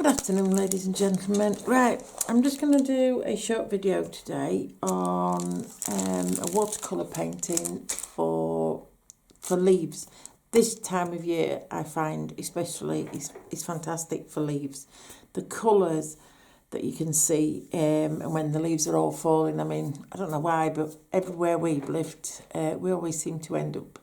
afternoon, ladies and gentlemen. Right, I'm just going to do a short video today on a watercolour painting for leaves. This time of year, I find especially is fantastic for leaves. The colours that you can see and when the leaves are all falling. I mean, I don't know why, but everywhere we've lived, we always seem to end up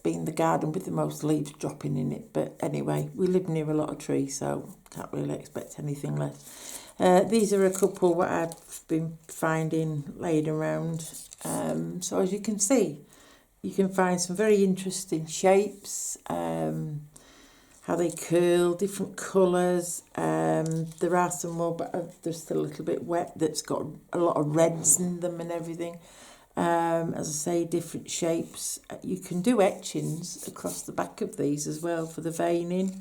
being the garden with the most leaves dropping in it. But anyway, we live near a lot of trees, so can't really expect anything less. These are a couple that I've been finding laid around. So as you can see, you can find some very interesting shapes, how they curl, different colours. There are some more, but they're still a little bit wet, that's got a lot of reds in them and everything. As I say, different shapes. You can do etchings across the back of these as well for the veining.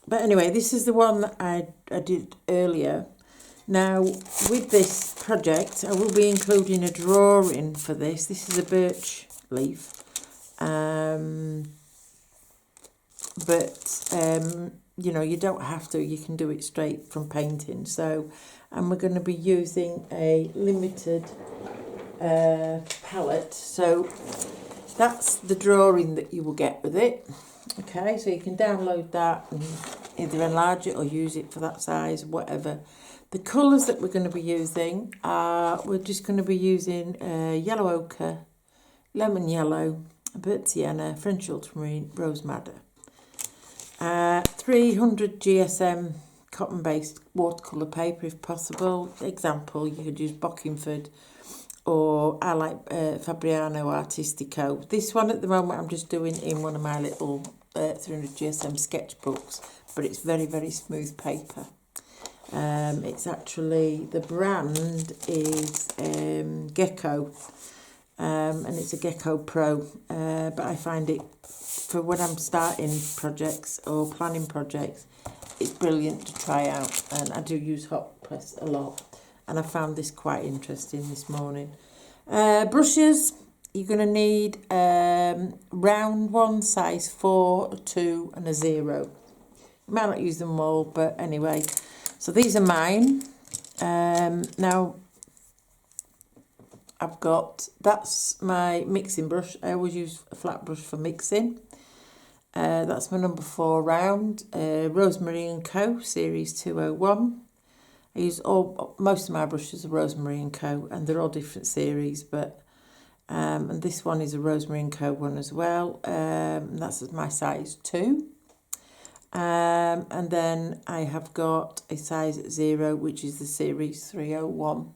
But anyway, this is the one that I did earlier. Now, with this project, I will be including a drawing for this. This is a birch leaf. You know, you don't have to. You can do it straight from painting. So, and we're going to be using a limited palette. So, that's the drawing that you will get with it. Okay, so you can download that and either enlarge it or use it for that size, whatever. The colours that we're going to be using are, we're just going to be using yellow ochre, lemon yellow, burnt sienna, French ultramarine, rose madder. 300 GSM cotton-based watercolour paper if possible. Example, you could use Bockingford, or I like Fabriano Artistico. This one at the moment I'm just doing in one of my little 300 GSM sketchbooks, but it's very, very smooth paper. It's actually, the brand is Gecko, and it's a Gecko Pro, but I find it, for when I'm starting projects or planning projects, it's brilliant to try out, and I do use hot press a lot, and I found this quite interesting this morning. Brushes, you're going to need round one, size 4, a 2 and a 0. You might not use them all, but anyway. So these are mine. Now, I've got, that's my mixing brush. I always use a flat brush for mixing. That's my number 4 round, Rosemary & Co. Series 201. I use most of my brushes are Rosemary & Co. and they're all different series, but and this one is a Rosemary & Co. one as well. That's my size 2. And then I have got a size 0, which is the series 301.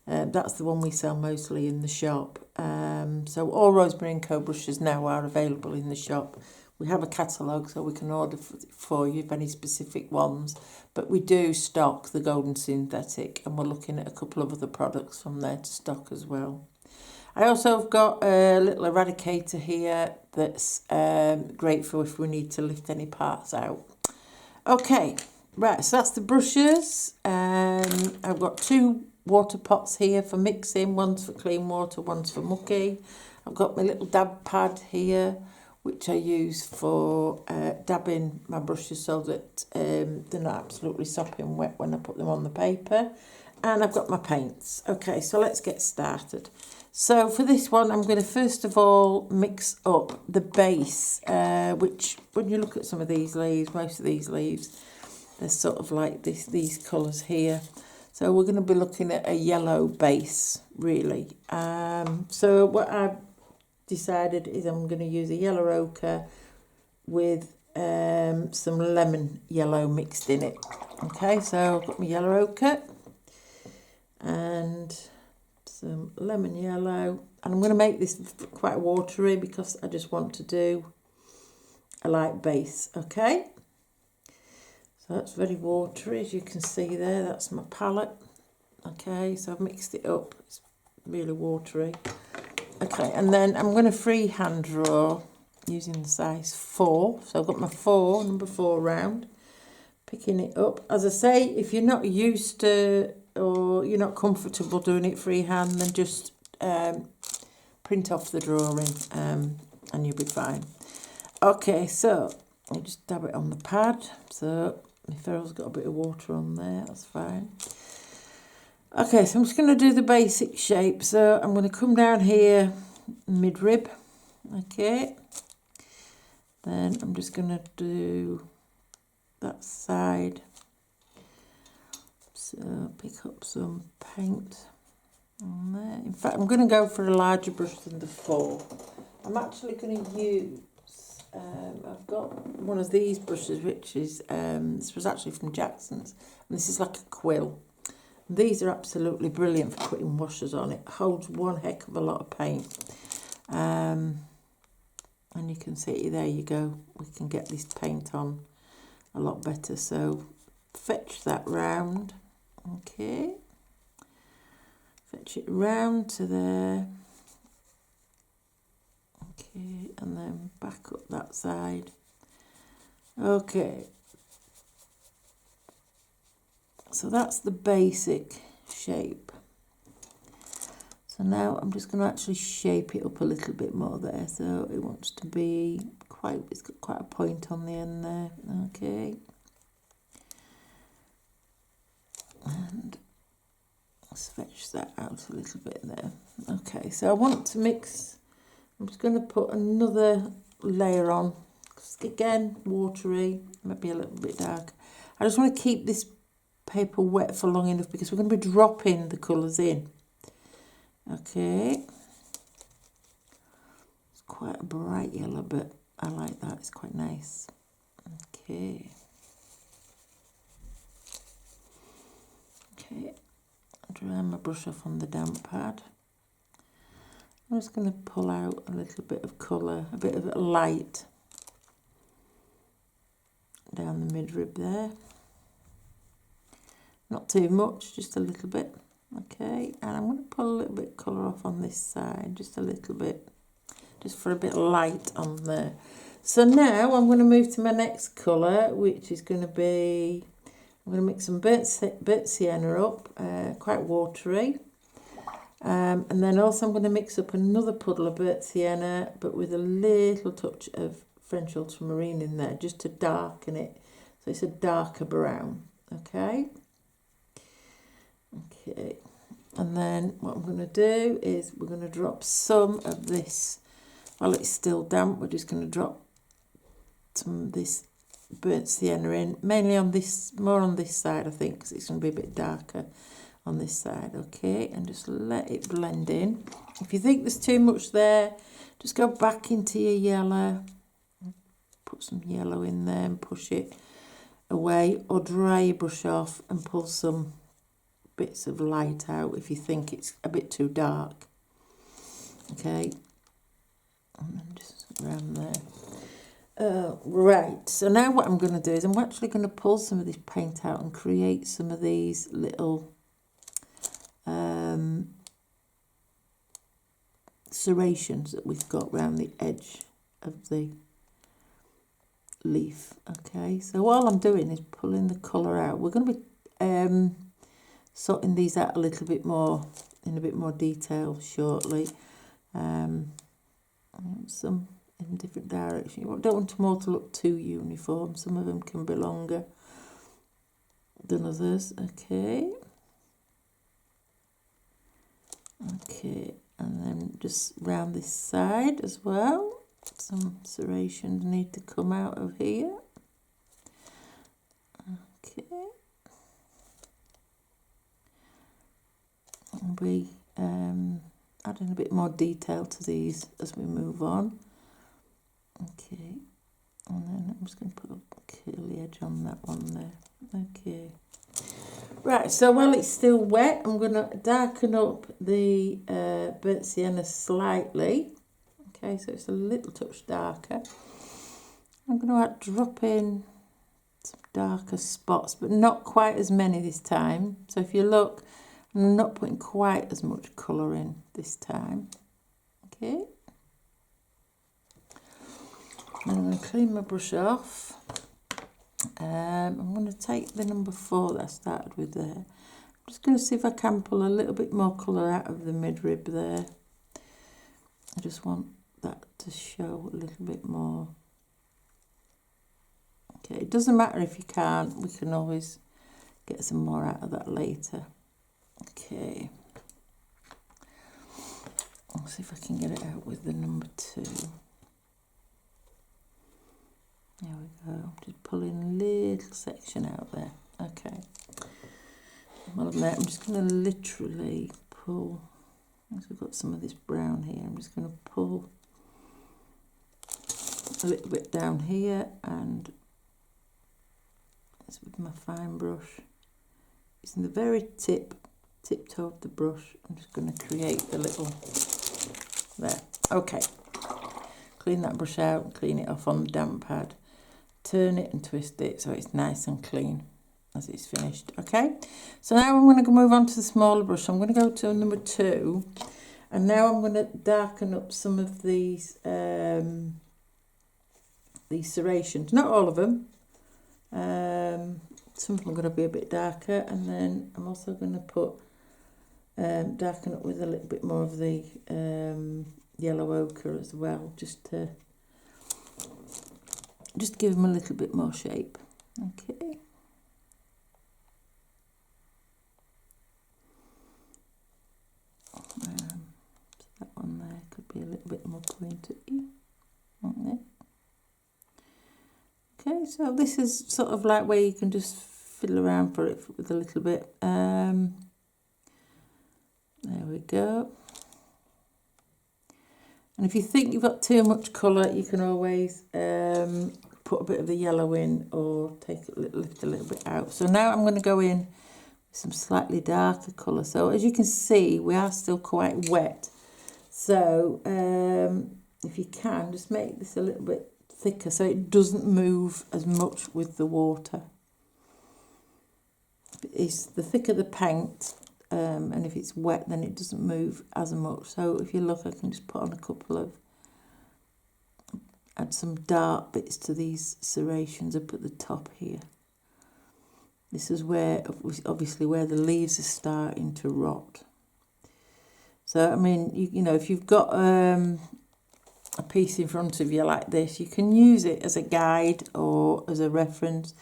That's the one we sell mostly in the shop. So all Rosemary & Co. brushes now are available in the shop. We have a catalogue, so we can order for you if any specific ones. But we do stock the Golden Synthetic, and we're looking at a couple of other products from there to stock as well. I also have got a little eradicator here that's great for if we need to lift any parts out. Okay, right, so that's the brushes. I've got 2 water pots here for mixing. One's for clean water, one's for mucky. I've got my little dab pad here, which I use for dabbing my brushes so that they're not absolutely sopping wet when I put them on the paper. And I've got my paints. Okay, so let's get started. So for this one, I'm going to first of all mix up the base, which when you look at some of these leaves, most of these leaves, they're sort of like these colours here. So we're going to be looking at a yellow base, really. So what I've decided is I'm going to use a yellow ochre with some lemon yellow mixed in it. Okay, so I've got my yellow ochre and some lemon yellow, and I'm going to make this quite watery because I just want to do a light base. Okay, so that's very watery, as you can see there. That's my palette. Okay, so I've mixed it up. It's really watery. Okay, and then I'm going to freehand draw using the size 4. So I've got my number 4 round, picking it up. As I say, if you're not used to or you're not comfortable doing it freehand, then just print off the drawing and you'll be fine. Okay, so I just dab it on the pad. So my ferrule's got a bit of water on there, that's fine. Okay, so I'm just going to do the basic shape. So I'm going to come down here, mid-rib. Okay. Then I'm just going to do that side. So pick up some paint on there. In fact, I'm going to go for a larger brush than the 4. I'm actually going to use, I've got one of these brushes, which is, this was actually from Jackson's. And this is like a quill. These are absolutely brilliant for putting washers on. It holds one heck of a lot of paint. And you can see, there you go. We can get this paint on a lot better. So fetch that round. Okay. Fetch it round to there. Okay, and then back up that side. Okay. So that's the basic shape. So now I'm just going to actually shape it up a little bit more there. So it wants to be quite, it's got quite a point on the end there. Okay. And let's fetch that out a little bit there. Okay, so I want to mix, I'm just going to put another layer on. Again, watery, maybe a little bit dark. I just want to keep this paper wet for long enough because we're going to be dropping the colours in. Okay. It's quite a bright yellow, but I like that. It's quite nice. Okay. Okay. Dry my brush off on the damp pad. I'm just going to pull out a little bit of colour, a bit of light down the midrib there. Not too much, just a little bit. Okay, and I'm going to pull a little bit of colour off on this side, just a little bit, just for a bit of light on there. So now I'm going to move to my next colour, which is going to be, I'm going to mix some burnt sienna up, quite watery. And then also I'm going to mix up another puddle of burnt sienna, but with a little touch of French ultramarine in there, just to darken it. So it's a darker brown, okay? Okay, and then what I'm going to do is we're going to drop some of this, while it's still damp, we're just going to drop some of this burnt sienna in, mainly on this, more on this side I think, because it's going to be a bit darker on this side, okay, and just let it blend in. If you think there's too much there, just go back into your yellow, put some yellow in there and push it away, or dry your brush off and pull some bits of light out if you think it's a bit too dark. Okay, and then just around there. Right, so now what I'm going to do is I'm actually going to pull some of this paint out and create some of these little serrations that we've got around the edge of the leaf. Okay, so all I'm doing is pulling the colour out. We're going to be sorting these out a little bit more, in a bit more detail shortly. Some in different directions. You don't want them all to look too uniform. Some of them can be longer than others. Okay. Okay, and then just round this side as well. Some serrations need to come out of here. Okay. I'll be adding a bit more detail to these as we move on. Okay, and then I'm just going to put a curly edge on that one there. Okay. Right, so while it's still wet, I'm going to darken up the burnt sienna slightly. Okay, so it's a little touch darker. I'm going to drop in some darker spots, but not quite as many this time. So if you look, I'm not putting quite as much colour in this time. Okay. And I'm going to clean my brush off. I'm going to take the number 4 that I started with there. I'm just going to see if I can pull a little bit more colour out of the midrib there. I just want that to show a little bit more. Okay, it doesn't matter if you can't, we can always get some more out of that later. Okay. I'll see if I can get it out with the number 2. There we go. Just pulling a little section out there. Okay. Well, I'm just going to literally pull, as we've got some of this brown here, I'm just going to pull a little bit down here, and it's with my fine brush. Using the very tip toe of the brush, I'm just going to create the little, there. Okay. Clean that brush out, clean it off on the damp pad. Turn it and twist it so it's nice and clean as it's finished. Okay, so now I'm going to move on to the smaller brush. I'm going to go to number 2, and now I'm going to darken up some of these serrations. Not all of them. Some of them are going to be a bit darker, and then I'm also going to put darken up with a little bit more of the yellow ochre as well, just to give them a little bit more shape. Okay. So that one there could be a little bit more pointy. Okay. Okay, so this is sort of like where you can just fiddle around for it with a little bit. There we go. And if you think you've got too much colour, you can always put a bit of the yellow in, or lift a little bit out. So now I'm going to go in with some slightly darker colour. So as you can see, we are still quite wet. So if you can, just make this a little bit thicker so it doesn't move as much with the water. It's the thicker the paint, and if it's wet, then it doesn't move as much. So if you look, I can just put on a couple of, add some dark bits to these serrations up at the top here. This is where, obviously, where the leaves are starting to rot. So, I mean, you know, if you've got a piece in front of you like this, you can use it as a guide or as a reference.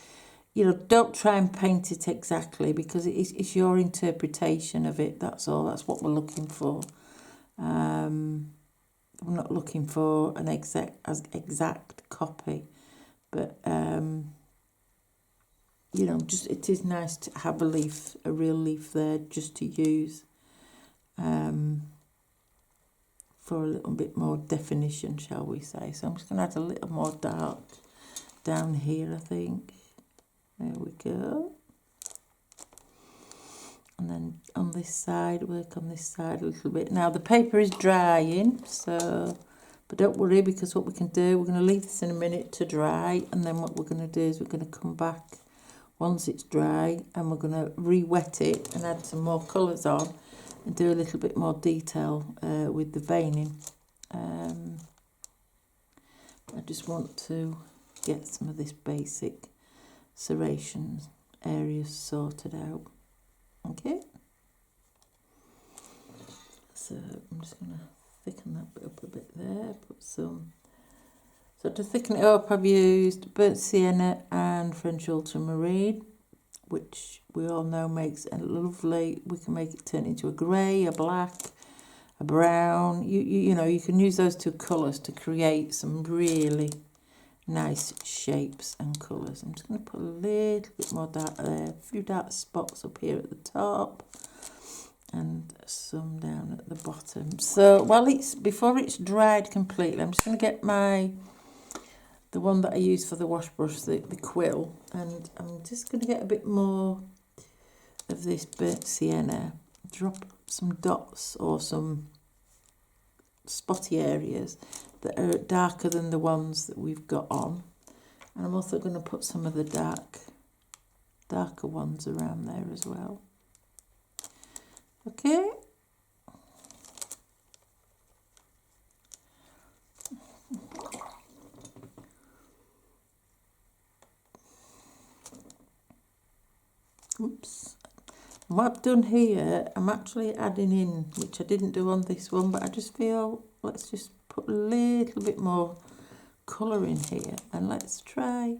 You know, don't try and paint it exactly, because it's your interpretation of it. That's all. That's what we're looking for. We're not looking for an exact copy, but you know, just it is nice to have a real leaf there, just to use for a little bit more definition, shall we say. So I'm just going to add a little more dark down here, I think. There we go. And then on this side, work on this side a little bit. Now the paper is drying, so, but don't worry, because what we can do, we're going to leave this in a minute to dry, and then what we're going to do is we're going to come back once it's dry, and we're going to re-wet it and add some more colours on and do a little bit more detail with the veining. I just want to get some of this basic serrations areas sorted out. Okay, so I'm just going to thicken that bit up a bit there, put some, so to thicken it up I've used burnt sienna and French ultramarine, which we all know makes a lovely, we can make it turn into a grey, a black, a brown, you know, you can use those two colours to create some really nice shapes and colours. I'm just going to put a little bit more dark there, a few dark spots up here at the top and some down at the bottom. So before it's dried completely, I'm just going to get the one that I use for the wash brush, the quill, and I'm just going to get a bit more of this burnt sienna, drop some dots or some spotty areas that are darker than the ones that we've got on, and I'm also going to put some of the darker ones around there as well. Okay, oops. And what I've done here, I'm actually adding in, which I didn't do on this one, but I just feel, let's just put a little bit more colour in here, and let's try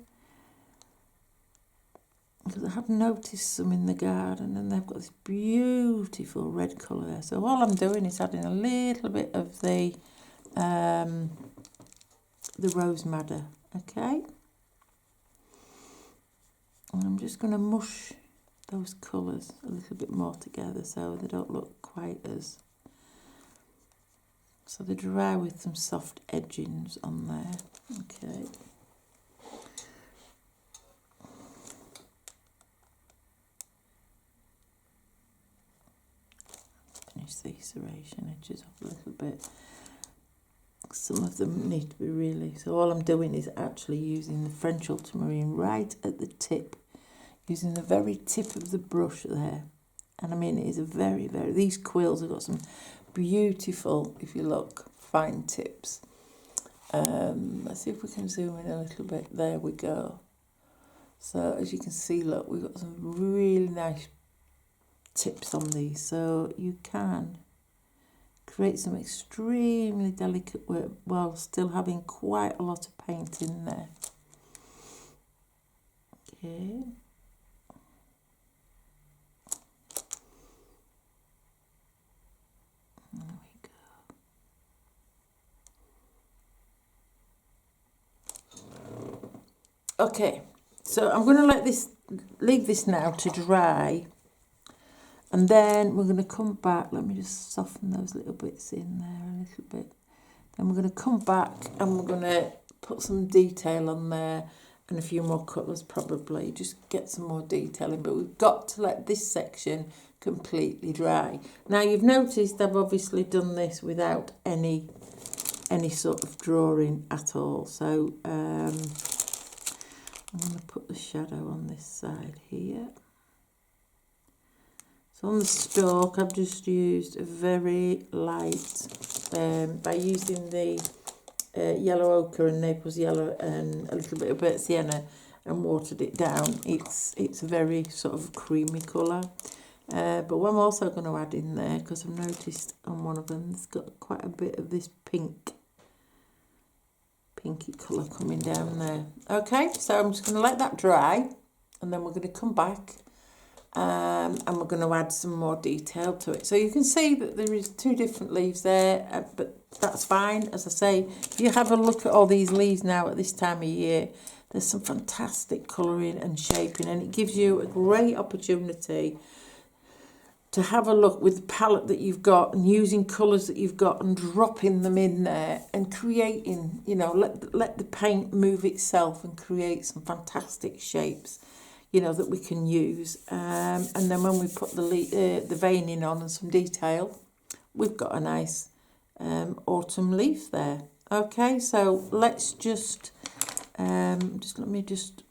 because I have noticed some in the garden and they've got this beautiful red colour there. So all I'm doing is adding a little bit of the rose madder, okay? And I'm just going to mush those colours a little bit more together so they don't look quite as... So they dry with some soft edgings on there, okay? Finish the serration edges off a little bit. Some of them need to be really... So all I'm doing is actually using the French ultramarine right at the tip, using the very tip of the brush there. And I mean, it is a very, very... These quills have got some beautiful, if you look, fine tips. Let's see if we can zoom in a little bit. There we go. So as you can see, look, we've got some really nice tips on these. So you can create some extremely delicate work while still having quite a lot of paint in there. Okay. There we go. Okay, so I'm going to leave this now to dry. And then we're going to come back. Let me just soften those little bits in there a little bit. Then we're going to come back and we're going to put some detail on there and a few more colours probably. Just get some more detail in. But we've got to let this section completely dry. Now you've noticed I've obviously done this without any sort of drawing at all. So I'm going to put the shadow on this side here. So on the stalk, I've just used a very light, by using the yellow ochre and Naples yellow and a little bit of burnt sienna and watered it down. It's a very sort of creamy colour. But what I'm also going to add in there, because I've noticed on one of them, it's got quite a bit of this pinky colour coming down there. Okay, so I'm just going to let that dry and then we're going to come back. And we're going to add some more detail to it. So you can see that there is 2 different leaves there, but that's fine. As I say, if you have a look at all these leaves now at this time of year, there's some fantastic colouring and shaping, and it gives you a great opportunity to have a look with the palette that you've got and using colours that you've got and dropping them in there and creating, you know, let the paint move itself and create some fantastic shapes, you know, that we can use. And then when we put the veining on and some detail, we've got a nice autumn leaf there. Okay, so let's just let me just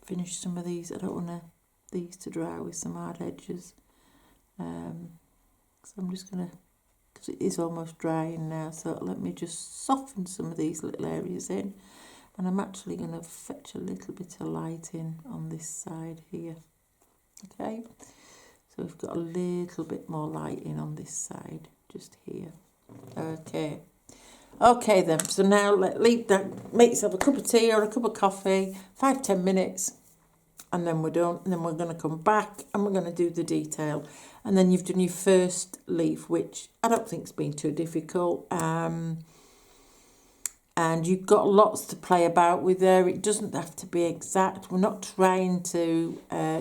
finish some of these. I don't want these to dry with some hard edges. So I'm just going to, because it is almost drying now, so let me just soften some of these little areas in. And I'm actually going to fetch a little bit of light in on this side here. Okay, so we've got a little bit more light in on this side, just here. Okay. Okay then, so now leave that, make yourself a cup of tea or a cup of coffee, 5-10 minutes, and then we're done. And then we're going to come back and we're going to do the detail. And then you've done your first leaf, which I don't think's been too difficult. And you've got lots to play about with there. It doesn't have to be exact. We're not trying to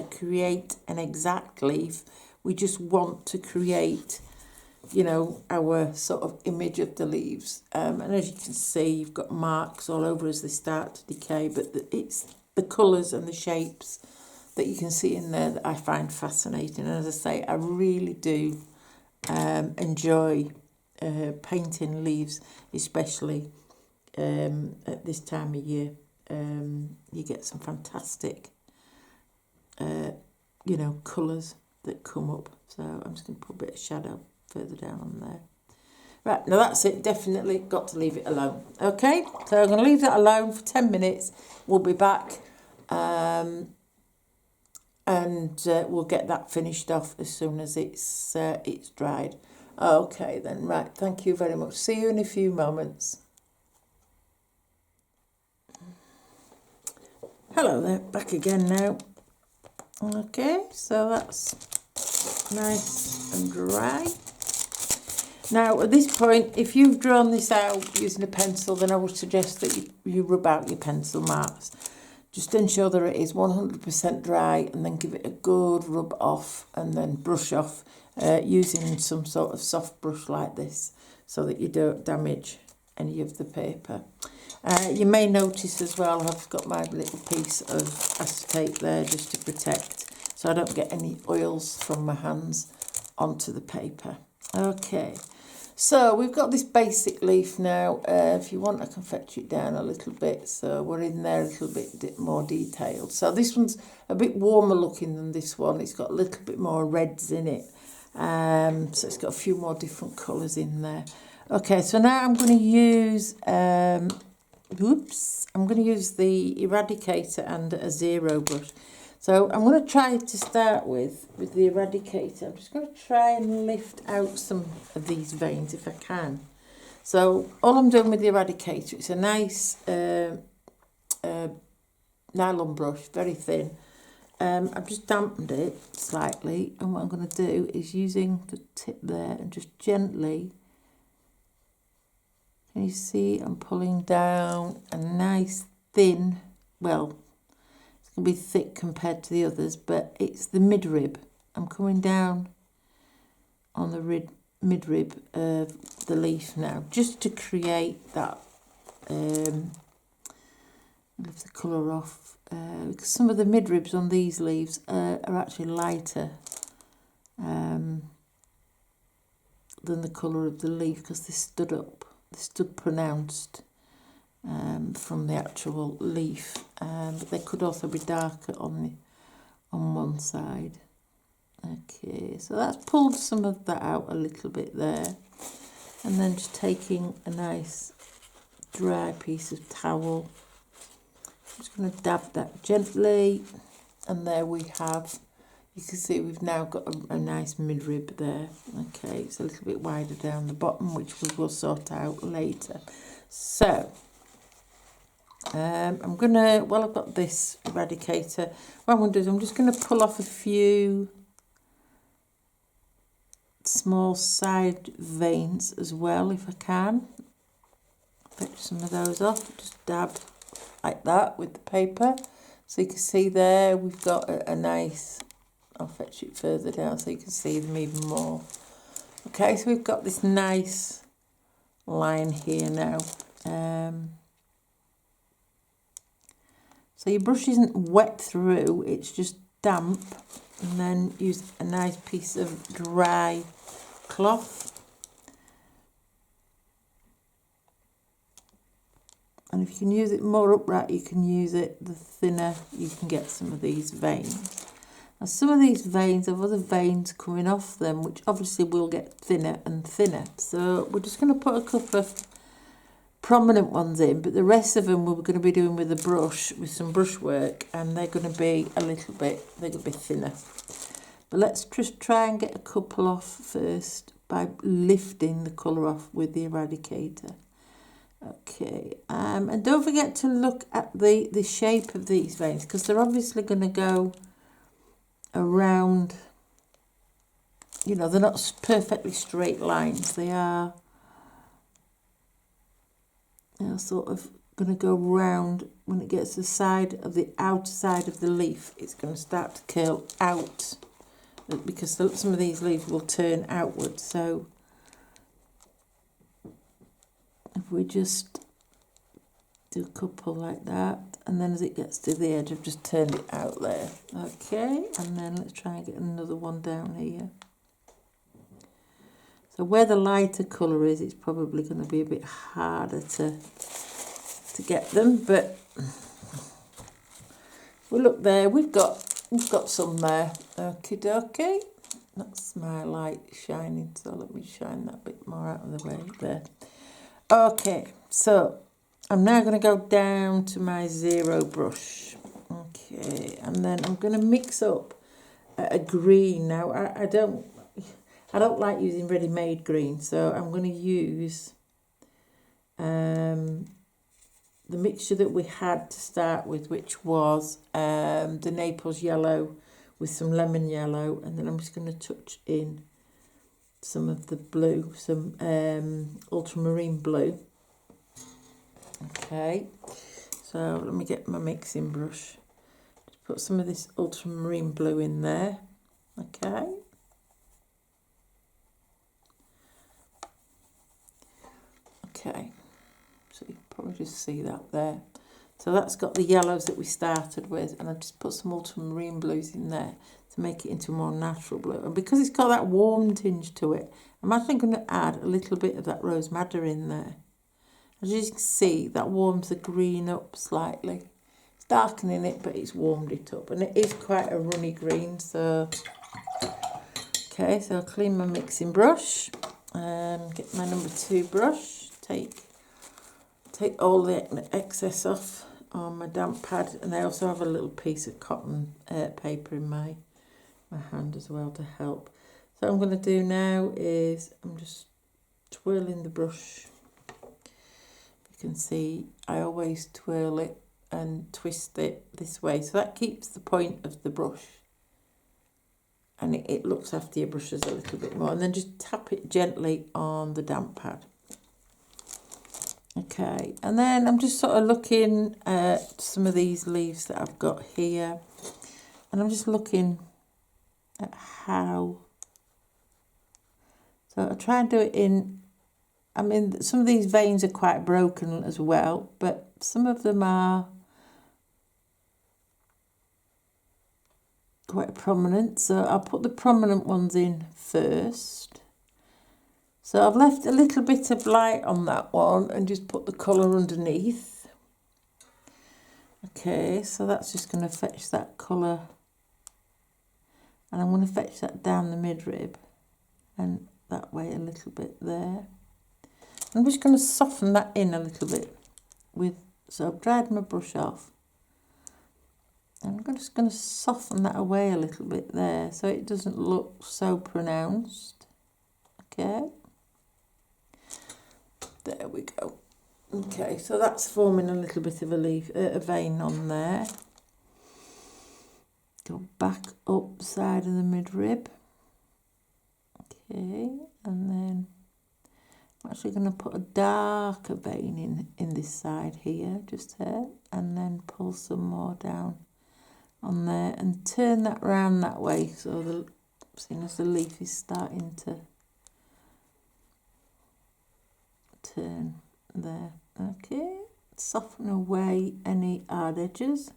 create an exact leaf. We just want to create, you know, our sort of image of the leaves. And as you can see, you've got marks all over as they start to decay. But it's the colours and the shapes that you can see in there that I find fascinating. And as I say, I really do enjoy painting leaves, especially at this time of year. You get some fantastic, you know, colours that come up. So I'm just going to put a bit of shadow further down on there. Right, now that's it. Definitely got to leave it alone. Okay, so I'm going to leave that alone for 10 minutes. We'll be back and we'll get that finished off as soon as it's dried. Okay then, right, thank you very much. See you in a few moments. Hello there, back again now. Okay, so that's nice and dry. Now, at this point, if you've drawn this out using a pencil, then I would suggest that you rub out your pencil marks. Just ensure that it is 100% dry and then give it a good rub off and then brush off using some sort of soft brush like this so that you don't damage any of the paper. You may notice as well I've got my little piece of acetate there just to protect so I don't get any oils from my hands onto the paper. Okay, so we've got this basic leaf now. If you want, I can fetch it down a little bit so we're in there a little bit more detailed. So this one's a bit warmer looking than this one. It's got a little bit more reds in it. So it's got a few more different colours in there. Okay, so now I'm going to use, I'm going to use the eradicator and a zero brush. So I'm going to try to start with the eradicator. I'm just going to try and lift out some of these veins if I can. So all I'm doing with the eradicator, it's a nice nylon brush, very thin. I've just dampened it slightly, and what I'm going to do is using the tip there and just gently, can you see I'm pulling down a nice thin, well, it's going to be thick compared to the others, but it's the midrib. I'm coming down on the midrib of the leaf now, just to create that, lift the colour off. Because some of the midribs on these leaves are actually lighter than the colour of the leaf because they stood up, they stood pronounced from the actual leaf, but they could also be darker on one side. Okay, so that's pulled some of that out a little bit there, and then just taking a nice dry piece of towel. I'm just going to dab that gently, and there we have, you can see we've now got a nice midrib there. Okay, it's a little bit wider down the bottom, which we will sort out later. So, I'm going to, well, I've got this eradicator. What I'm going to do is I'm just going to pull off a few small side veins as well, if I can. Fetch some of those off, just dab like that with the paper. So you can see there we've got a nice, I'll fetch it further down so you can see them even more. Okay, so we've got this nice line here now. So your brush isn't wet through, it's just damp, and then use a nice piece of dry cloth. And if you can use it more upright, you can use it the thinner you can get some of these veins. Now some of these veins have other veins coming off them, which obviously will get thinner and thinner. So we're just going to put a couple of prominent ones in, but the rest of them we're going to be doing with a brush, with some brush work, and they're going to be a little bit, they're going to be thinner. But let's just try and get a couple off first by lifting the colour off with the eradicator. Okay, and don't forget to look at the shape of these veins, because they're obviously going to go around, you know, they're not perfectly straight lines. They are, you know, sort of going to go round. When it gets to the side of the outer side of the leaf, it's going to start to curl out, because some of these leaves will turn outward. So if we just do a couple like that, and then as it gets to the edge, I've just turned it out there. Okay, and then let's try and get another one down here. So where the lighter colour is, it's probably going to be a bit harder to get them, but well, look there, we've got some there. Okie dokie. That's my light shining, so let me shine that bit more out of the way there. Okay, so I'm now going to go down to my zero brush. Okay, and then I'm going to mix up a green. Now I don't like using ready-made green, so I'm going to use the mixture that we had to start with, which was the Naples yellow with some lemon yellow, and then I'm just going to touch in some of the blue, some ultramarine blue. Okay, so let me get my mixing brush. Just put some of this ultramarine blue in there. Okay. Okay, so you can probably just see that there. So that's got the yellows that we started with, and I just put some ultramarine blues in there to make it into a more natural blue. And because it's got that warm tinge to it, I'm actually going to add a little bit of that rose madder in there. As you can see, that warms the green up slightly. It's darkening it, but it's warmed it up, and it is quite a runny green. So, okay, so I'll clean my mixing brush, get my number 2 brush, take all the excess off on my damp pad, and I also have a little piece of cotton paper in my hand as well to help. So what I'm going to do now is I'm just twirling the brush. You can see I always twirl it and twist it this way, so that keeps the point of the brush, and it looks after your brushes a little bit more, and then just tap it gently on the damp pad. Okay, and then I'm just sort of looking at some of these leaves that I've got here, and I'm just looking at how, so I try and do it in, I mean, some of these veins are quite broken as well, but some of them are quite prominent, so I'll put the prominent ones in first. So I've left a little bit of light on that one and just put the colour underneath. Okay, so that's just going to fetch that colour, and I'm going to fetch that down the midrib and that way a little bit there. I'm just going to soften that in a little bit so I've dried my brush off. I'm just going to soften that away a little bit there so it doesn't look so pronounced. Okay. There we go. Okay, so that's forming a little bit of a vein on there. Go back up the side of the midrib. Okay, and then I'm actually going to put a darker vein in this side here, just here, and then pull some more down on there and turn that round that way, so seeing as the leaf is starting to turn there. Okay, soften away any hard edges.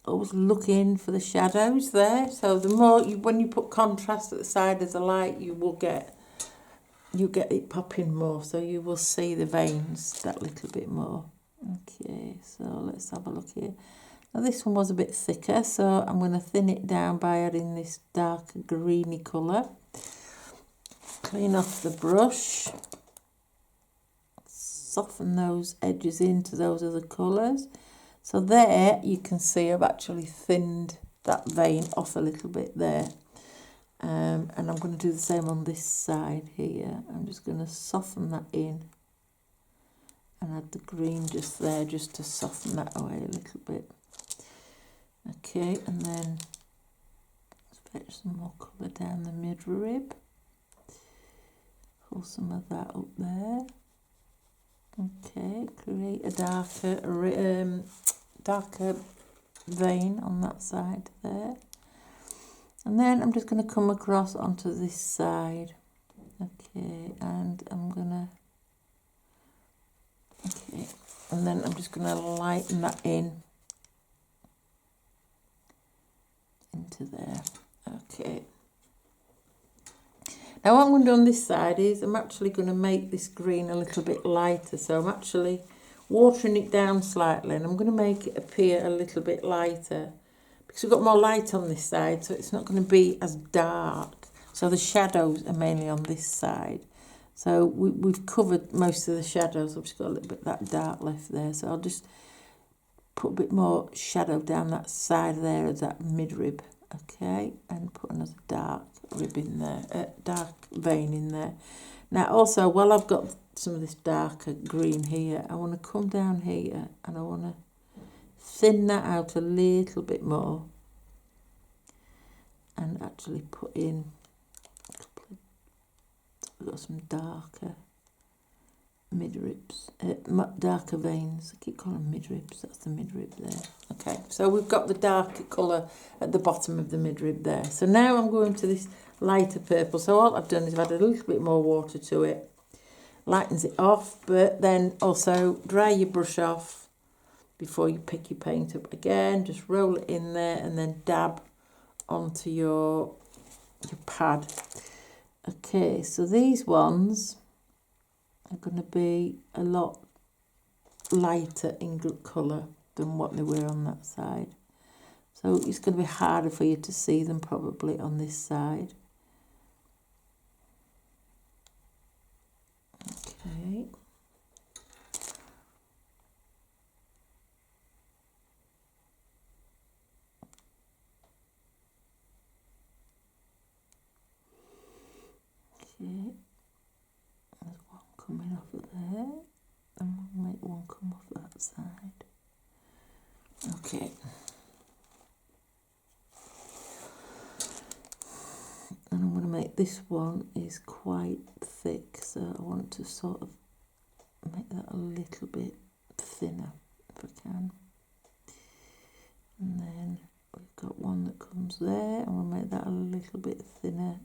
Always looking for the shadows there, so the more when you put contrast at the side of the light, you get it popping more, so you will see the veins that little bit more. Okay, so let's have a look here. Now this one was a bit thicker, so I'm going to thin it down by adding this dark greeny colour. Clean off the brush, soften those edges into those other colours. So there you can see I've actually thinned that vein off a little bit there. And I'm going to do the same on this side here. I'm just going to soften that in and add the green just there, just to soften that away a little bit. Okay, and then let's fetch some more colour down the midrib. Pull some of that up there. Okay, create a darker vein on that side there. And then I'm just going to come across onto this side. Okay, and I'm going to... Okay, and then I'm just going to lighten that into there. Okay. Now what I'm going to do on this side is I'm actually going to make this green a little bit lighter. So I'm actually watering it down slightly, and I'm going to make it appear a little bit lighter because we've got more light on this side, so it's not going to be as dark. So the shadows are mainly on this side. So we've covered most of the shadows. I've just got a little bit of that dark left there. So I'll just put a bit more shadow down that side there of that midrib. Okay, and put another dark rib in there, dark vein in there. Now also, while I've got some of this darker green here, I want to come down here and I want to thin that out a little bit more and actually put in we've got some darker midribs, darker veins. I keep calling them midribs, that's the midrib there. Okay, so we've got the darker colour at the bottom of the midrib there. So now I'm going to this lighter purple. So all I've done is I've added a little bit more water to it, lightens it off, but then also dry your brush off before you pick your paint up again. Just roll it in there and then dab onto your pad. Okay, so these ones are going to be a lot lighter in colour than what they were on that side. So it's going to be harder for you to see them probably on this side. Okay. Okay. There's one coming off of there, and we'll make one come off that side. Okay. And I'm going to make this one is quite thick, so I want to sort of make that a little bit thinner if I can. And then we've got one that comes there, and we'll make that a little bit thinner.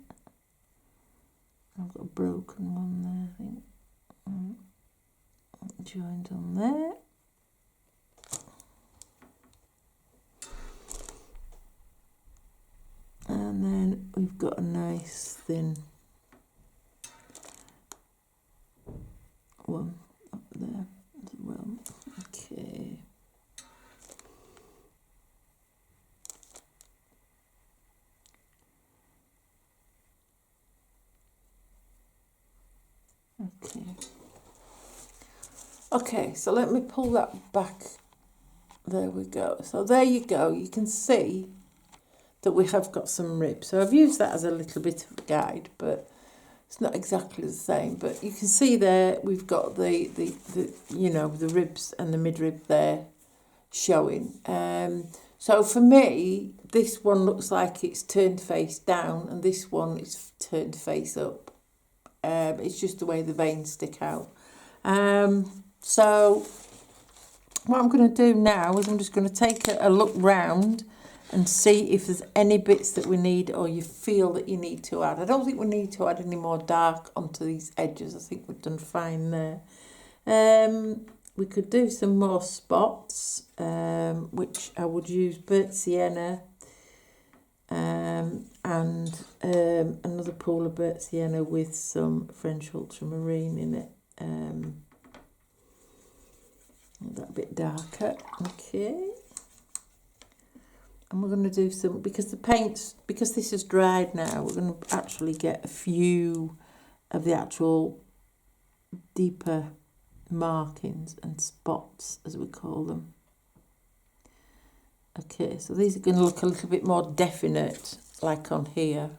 I've got a broken one there, I think. Joined on there. And then we've got a nice thin one up there as well. Okay. Okay. Okay, so let me pull that back. There we go. So there you go. You can see that we have got some ribs. So I've used that as a little bit of a guide, but it's not exactly the same. But you can see there we've got the you know, the ribs and the midrib there showing. So for me, this one looks like it's turned face down, and this one is turned face up. It's just the way the veins stick out. So what I'm going to do now is I'm just going to take a look round and see if there's any bits that we need or you feel that you need to add. I don't think we need to add any more dark onto these edges. I think we've done fine there. We could do some more spots, which I would use burnt sienna and another pool of burnt sienna with some French ultramarine in it. That bit darker. Okay. And we're going to do some, because the paints, because this is dried now, we're going to actually get a few of the actual deeper markings and spots, as we call them. Okay, so these are going to look a little bit more definite, like on here.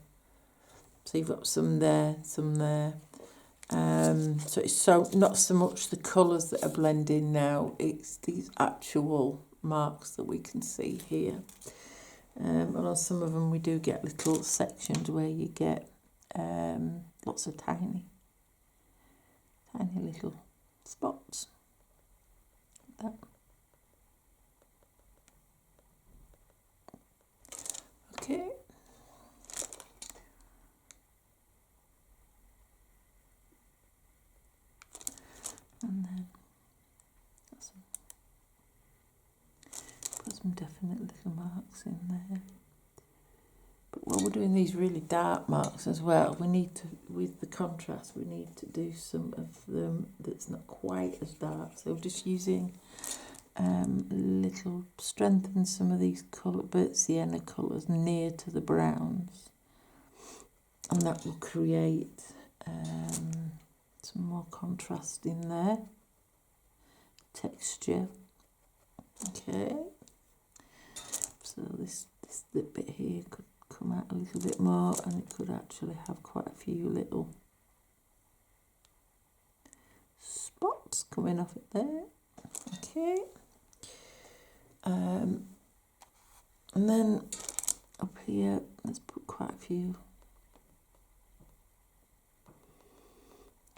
So you've got some there, some there. So it's not so much the colours that are blending now, it's these actual marks that we can see here. And on some of them we do get little sections where you get lots of tiny little spots. Like that. Okay. And then put some definite little marks in there. But while we're doing these really dark marks as well, we need to, with the contrast, we need to do some of them that's not quite as dark. So just using little, strengthen some of these burnt sienna colours near to the browns. And that will create some more contrast in there. Texture. Okay. So this bit here could come out a little bit more, and it could actually have quite a few little spots coming off it there. Okay. And then up here, let's put quite a few.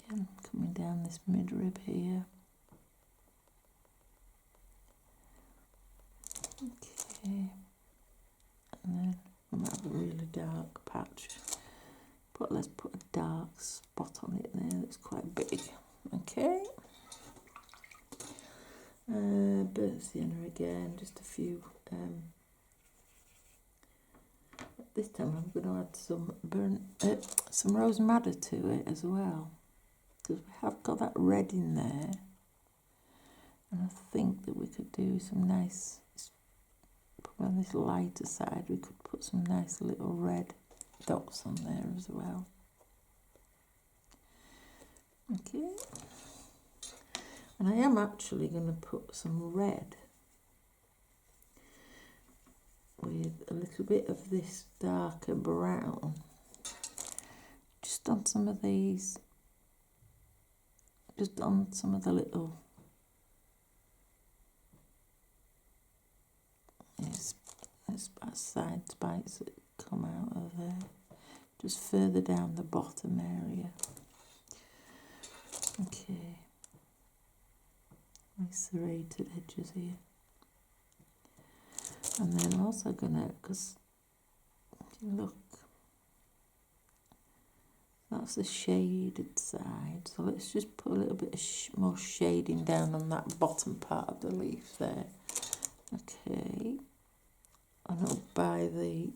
Again, coming down this mid-rib here. Okay. And then we might have a really dark patch. But let's put a dark spot on it there that's quite big. Okay. Burnt sienna again, just a few. This time I'm going to add some rose madder to it as well, because we have got that red in there, and I think that we could do some nice. Probably on this lighter side, we could put some nice little red dots on there as well. Okay. And I am actually going to put some red with a little bit of this darker brown just on some of these, just on some of the little side spikes that come out of there, just further down the bottom area. Okay. Nice serrated edges here. And then I'm also gonna, because look, that's the shaded side, so let's just put a little bit of more shading down on that bottom part of the leaf there. Okay, and up by the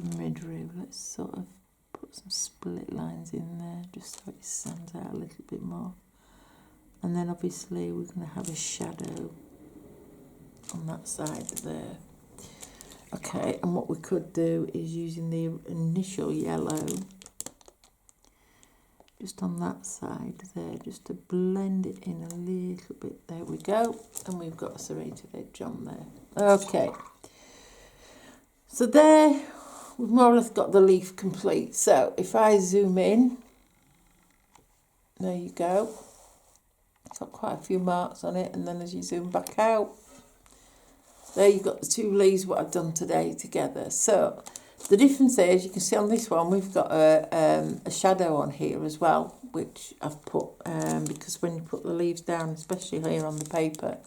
midrib, let's sort of put some split lines in there just so it stands out a little bit more. And then obviously we're going to have a shadow on that side there. Okay, and what we could do is using the initial yellow just on that side there, just to blend it in a little bit. There we go, and we've got a serrated edge on there. Okay, so there we've more or less got the leaf complete. So if I zoom in, there you go. It's got quite a few marks on it, and then as you zoom back out, there you've got the two leaves what I've done today together. So the difference is, you can see on this one we've got a shadow on here as well, which I've put because when you put the leaves down, especially here on the paper,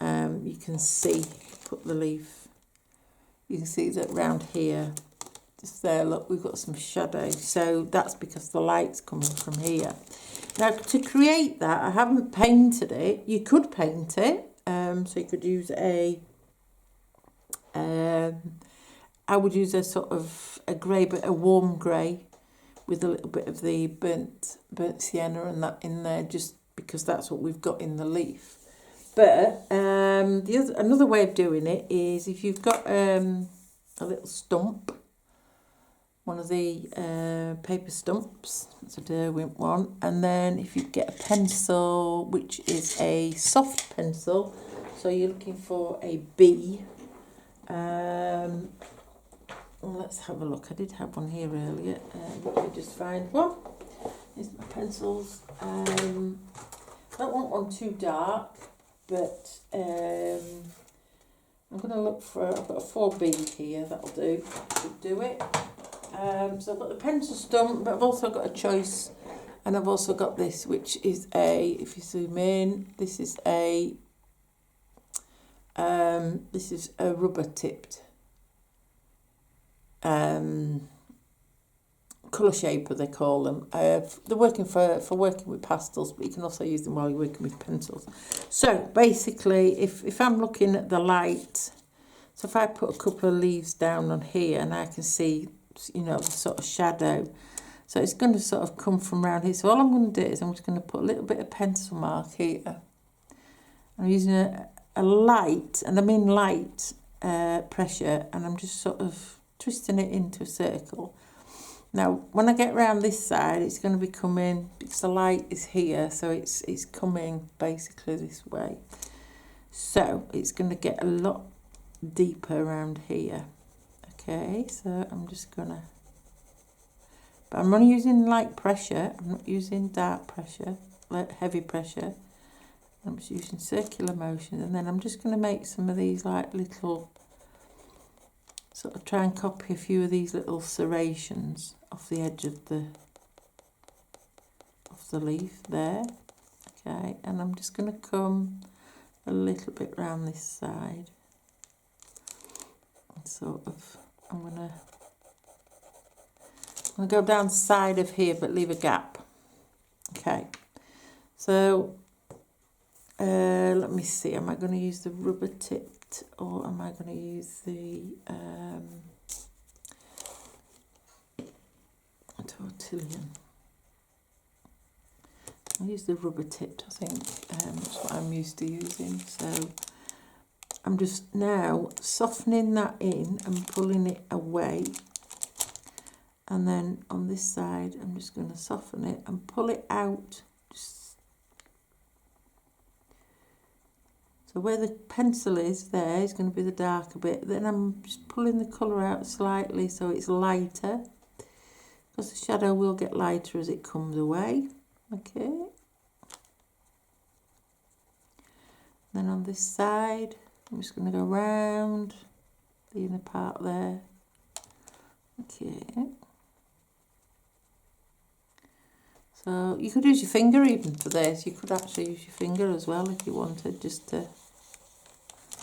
you can see, put the leaf, you can see that round here, just there, look, we've got some shadow. So that's because the light's coming from here. Now to create that, I haven't painted it. You could paint it, so you could use I would use a sort of a grey, but a warm grey with a little bit of the burnt sienna and that in there, just because that's what we've got in the leaf. But another way of doing it is if you've got a little stump, one of the paper stumps, that's a Derwent one, and then if you get a pencil, which is a soft pencil, so you're looking for a B. Let's have a look. I did have one here earlier. Let me just find one. Here's my pencils. I don't want one too dark, but I'm going to look for, I've got a 4B here, that'll do. Should do it. So I've got the pencil stump, but I've also got a choice, and I've also got this, which is if you zoom in, this is a rubber tipped colour shaper, they call them. They're working for working with pastels, but you can also use them while you're working with pencils. So basically, if I'm looking at the light, so if I put a couple of leaves down on here, and I can see, you know, the sort of shadow, so it's going to sort of come from around here. So all I'm going to do is I'm just going to put a little bit of pencil mark here. I'm using a light, and I mean light pressure, and I'm just sort of twisting it into a circle. Now when I get round this side, it's going to be coming, because the light is here, so it's coming basically this way, so it's going to get a lot deeper around here. Okay, so I'm just gonna, but I'm only using light pressure, I'm not using dark pressure, like heavy pressure. I'm just using circular motion, and then I'm just going to make some of these like little, sort of try and copy a few of these little serrations off the edge of the leaf there. Okay, and I'm just going to come a little bit round this side. And sort of, I'm going to go down the side of here, but leave a gap. Okay, so let me see, am I going to use the rubber tipped, or am I going to use the tortillon? I'll use the rubber tipped, I think. That's what I'm used to using. So I'm just now softening that in and pulling it away. And then on this side, I'm just going to soften it and pull it out. So where the pencil is, there is going to be the darker bit. Then I'm just pulling the colour out slightly so it's lighter, because the shadow will get lighter as it comes away. Okay. Then on this side, I'm just going to go round the inner part there. Okay. So you could use your finger even for this. You could actually use your finger as well if you wanted, just to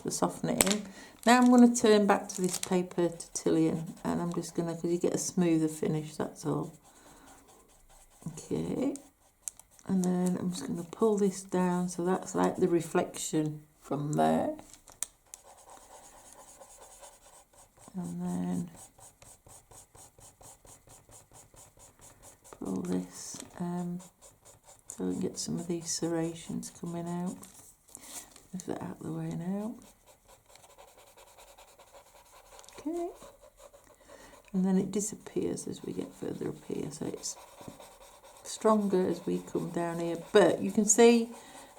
soften it in. Now I'm going to turn back to this paper tortillon, and I'm just going to, because you get a smoother finish, that's all. Okay. And then I'm just going to pull this down, so that's like the reflection from there. And then pull this, so we can get some of these serrations coming out. Move that out of the way now. Okay. And then it disappears as we get further up here, so it's stronger as we come down here, but you can see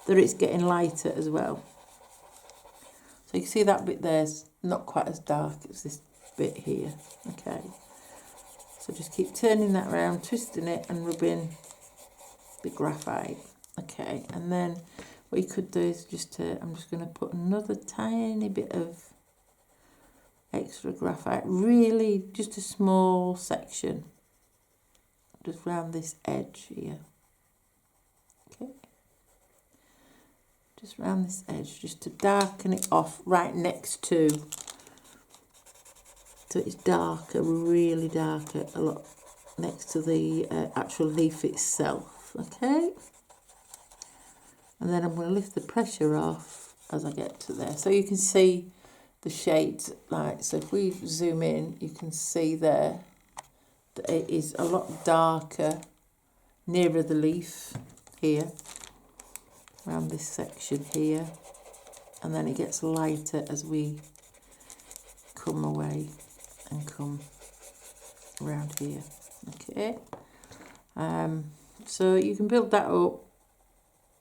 that it's getting lighter as well. So you can see that bit there's not quite as dark as this bit here. Okay, so just keep turning that around, twisting it and rubbing the graphite. Okay, and then what you could do is just I'm just going to put another tiny bit of extra graphite, really just a small section, just round this edge here. Okay, just round this edge, just to darken it off right next to, so it's darker, really darker, a lot next to the actual leaf itself. Okay, and then I'm going to lift the pressure off as I get to there, so you can see the shades. Like, so if we zoom in, you can see there that it is a lot darker nearer the leaf here, around this section here, and then it gets lighter as we come away and come around here. Okay, so you can build that up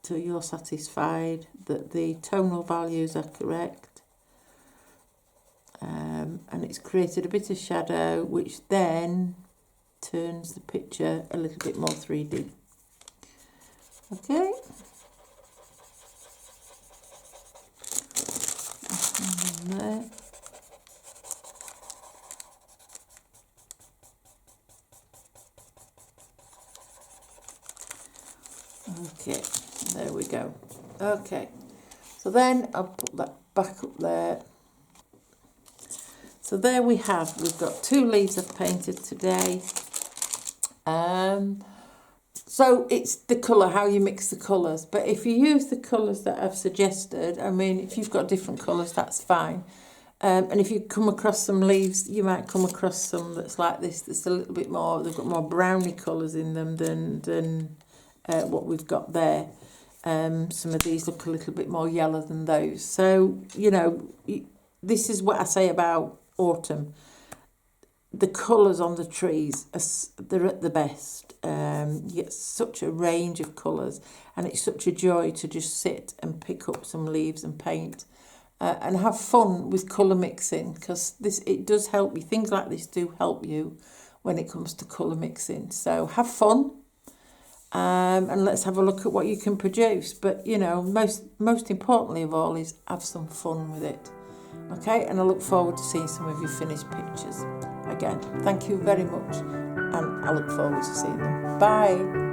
till you're satisfied that the tonal values are correct. And it's created a bit of shadow, which then turns the picture a little bit more 3D. Okay. And there. Okay, there we go. Okay, so then I'll put that back up there. So there we've got 2 leaves I've painted today. So it's the colour, how you mix the colours. But if you use the colours that I've suggested, I mean, if you've got different colours, that's fine. And if you come across some leaves, you might come across some that's like this, that's a little bit more, they've got more browny colours in them than what we've got there. Some of these look a little bit more yellow than those. So, you know, this is what I say about autumn. The colours on the trees, they're at the best. You get such a range of colours, and it's such a joy to just sit and pick up some leaves and paint and have fun with colour mixing, because it does help you. Things like this do help you when it comes to colour mixing. So have fun, and let's have a look at what you can produce. But, you know, most importantly of all is have some fun with it. Okay, and I look forward to seeing some of your finished pictures. Again, thank you very much, and I look forward to seeing them. Bye.